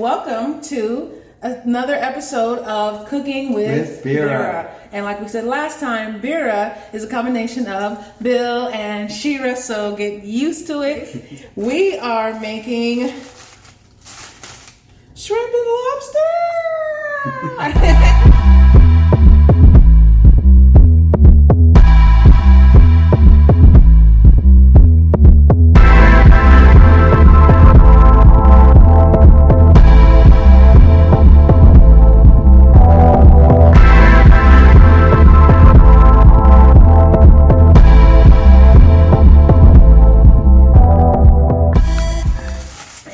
welcome to another episode of Cooking with Bera. And like we said last time, Bera is a combination of Bill and Shera, so get used to it. We are making shrimp and lobster.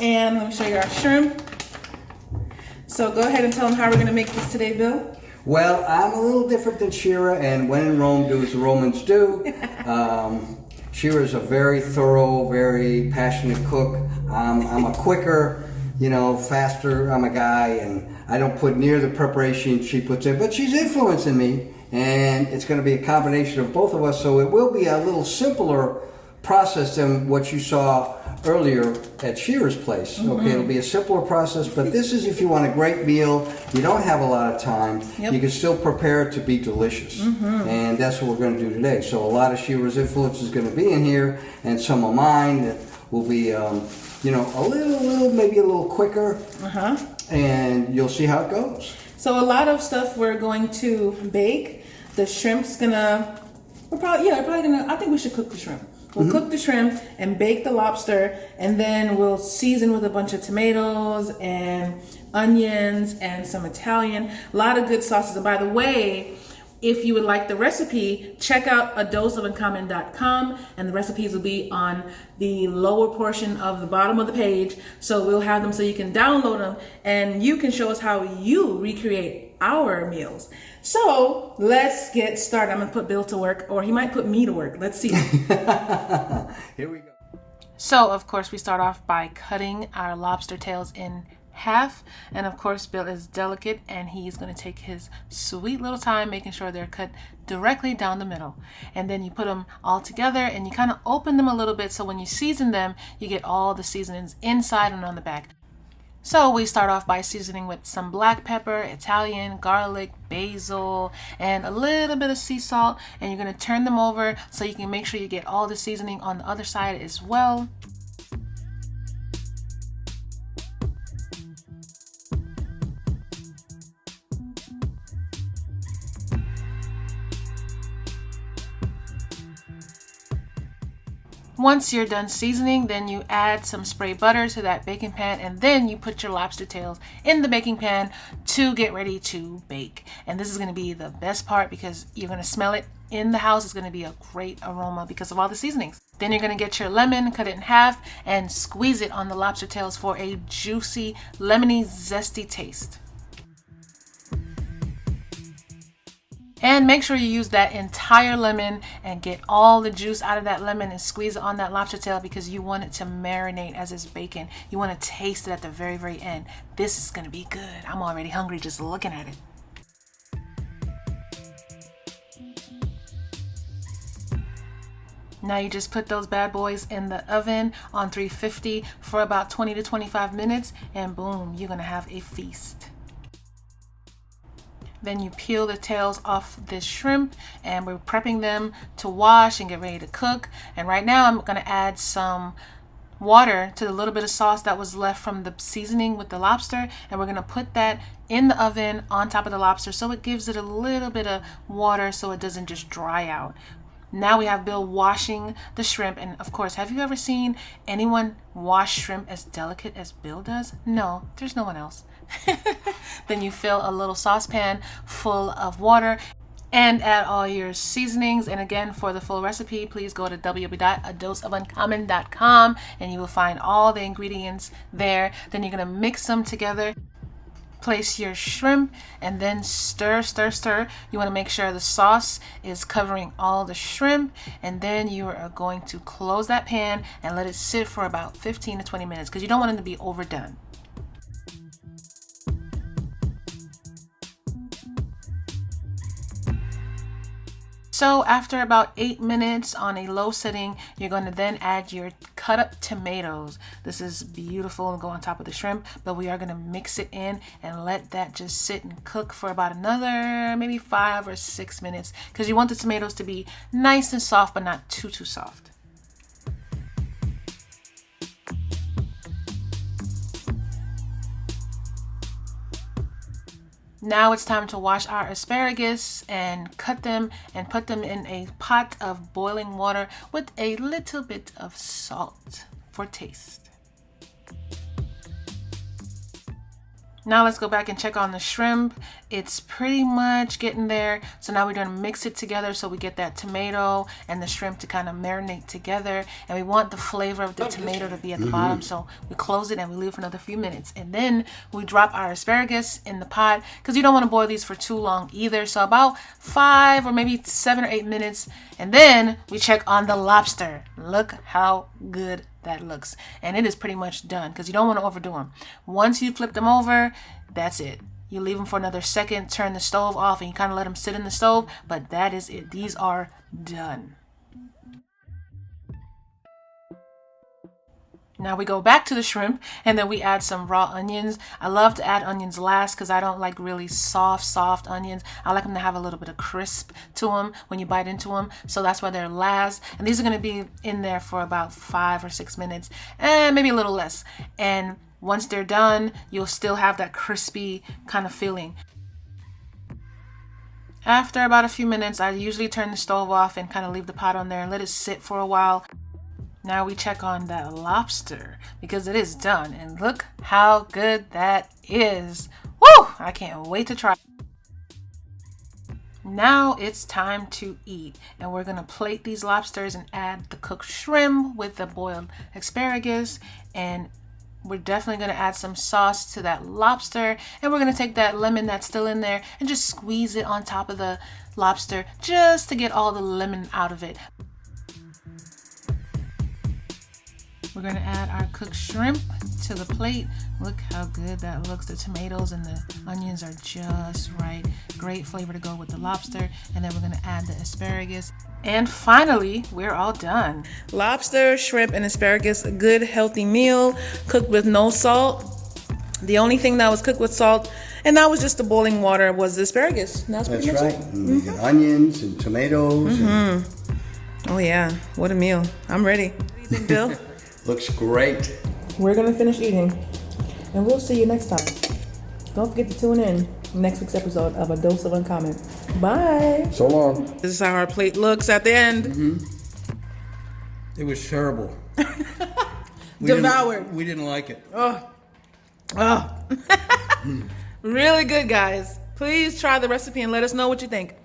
And let me show you our shrimp. So go ahead and tell them how we're going to make this today, Bill. Well, I'm a little different than Shera, and when in Rome, do as the Romans do. Shera is a very thorough, very passionate cook. I'm a quicker, faster. I'm a guy, and I don't put near the preparation she puts in, but she's influencing me, and it's going to be a combination of both of us, so it will be a little simpler process than what you saw earlier at Shera's place. Okay, it'll be a simpler process, but this is if you want a great meal, you don't have a lot of time, you can still prepare it to be delicious. And that's what we're going to do today. So a lot of Shera's influence is going to be in here, and some of mine that will be, a little, maybe a little quicker, and you'll see how it goes. So a lot of stuff we're going to bake. The shrimp's gonna, I think we should cook the shrimp. We'll cook the shrimp and bake the lobster, and then we'll season with a bunch of tomatoes and onions and some Italian. A lot of good sauces. And by the way, if you would like the recipe, check out DoseofUncommon.com, and the recipes will be on the lower portion of the bottom of the page. So we'll have them so you can download them, and you can show us how you recreate our meals. So let's get started. I'm gonna put Bill to work, or he might put me to work. Let's see. Here we go. So of course we start off by cutting our lobster tails in half, and of course Bill is delicate, and he's going to take his sweet little time making sure they're cut directly down the middle. And then you put them all together, and you kind of open them a little bit, so when you season them, you get all the seasonings inside and on the back. So we start off by seasoning with some black pepper, Italian, garlic, basil, and a little bit of sea salt, and you're going to turn them over so you can make sure you get all the seasoning on the other side as well. Once you're done seasoning, then you add some spray butter to that baking pan, and then you put your lobster tails in the baking pan to get ready to bake. And this is going to be the best part because you're going to smell it in the house. It's going to be a great aroma because of all the seasonings. Then you're going to get your lemon, cut it in half, and squeeze it on the lobster tails for a juicy, lemony, zesty taste. And make sure you use that entire lemon and get all the juice out of that lemon and squeeze it on that lobster tail because you want it to marinate as it's baking. You want to taste it at the very, very end. This is going to be good. I'm already hungry just looking at it. Now you just put those bad boys in the oven on 350 for about 20 to 25 minutes, and boom, you're going to have a feast. Then you peel the tails off this shrimp, and we're prepping them to wash and get ready to cook. And right now I'm going to add some water to the little bit of sauce that was left from the seasoning with the lobster, and we're going to put that in the oven on top of the lobster so it gives it a little bit of water so it doesn't just dry out. Now we have Bill washing the shrimp, and of course, have you ever seen anyone wash shrimp as delicate as Bill does? No, there's no one else. Then you fill a little saucepan full of water and add all your seasonings. And again, for the full recipe, please go to www.DoseofUncommon.com, and you will find all the ingredients there. Then you're going to mix them together. Place your shrimp and then stir. You want to make sure the sauce is covering all the shrimp, and then you are going to close that pan and let it sit for about 15 to 20 minutes because you don't want it to be overdone. So after about 8 minutes on a low setting, you're going to then add your cut up tomatoes. This is beautiful and go on top of the shrimp, but we are gonna mix it in and let that just sit and cook for about another maybe 5 or 6 minutes, because you want the tomatoes to be nice and soft, but not too soft. Now it's time to wash our asparagus and cut them and put them in a pot of boiling water with a little bit of salt for taste. Now let's go back and check on the shrimp. It's pretty much getting there. So now we're gonna mix it together so we get that tomato and the shrimp to kind of marinate together. And we want the flavor of the tomato to be at the bottom. So we close it and we leave it for another few minutes. And then we drop our asparagus in the pot, because you don't want to boil these for too long either. So about 5 or maybe 7 or 8 minutes. And then we check on the lobster. Look how good that looks. And it is pretty much done, because you don't want to overdo them. Once you flip them over, that's it. You leave them for another second, turn the stove off, and you kind of let them sit in the stove, but that is it. These are done. Now we go back to the shrimp, and then we add some raw onions. I love to add onions last because I don't like really soft onions. I like them to have a little bit of crisp to them when you bite into them. So that's why they're last. And these are going to be in there for about 5 or 6 minutes, and maybe a little less. And once they're done, you'll still have that crispy kind of feeling. After about a few minutes, I usually turn the stove off and kind of leave the pot on there and let it sit for a while. Now we check on that lobster, because it is done, and look how good that is. Woo! I can't wait to try. Now it's time to eat, and we're gonna plate these lobsters and add the cooked shrimp with the boiled asparagus, and we're definitely gonna add some sauce to that lobster, and we're gonna take that lemon that's still in there and just squeeze it on top of the lobster just to get all the lemon out of it. We're gonna add our cooked shrimp to the plate. Look how good that looks. The tomatoes and the onions are just right. Great flavor to go with the lobster. And then we're gonna add the asparagus. And finally, we're all done. Lobster, shrimp, and asparagus, a good healthy meal, cooked with no salt. The only thing that was cooked with salt, and that was just the boiling water, was the asparagus. That's right. And you got onions and tomatoes. Oh yeah, what a meal. I'm ready. What do you think, Bill? Looks great. We're gonna finish eating, and we'll see you next time. Don't forget to tune in next week's episode of A Dose of Uncommon. Bye. So long. This is how our plate looks at the end. It was terrible. Devoured. We didn't like it. Oh. Really good, guys. Please try the recipe and let us know what you think.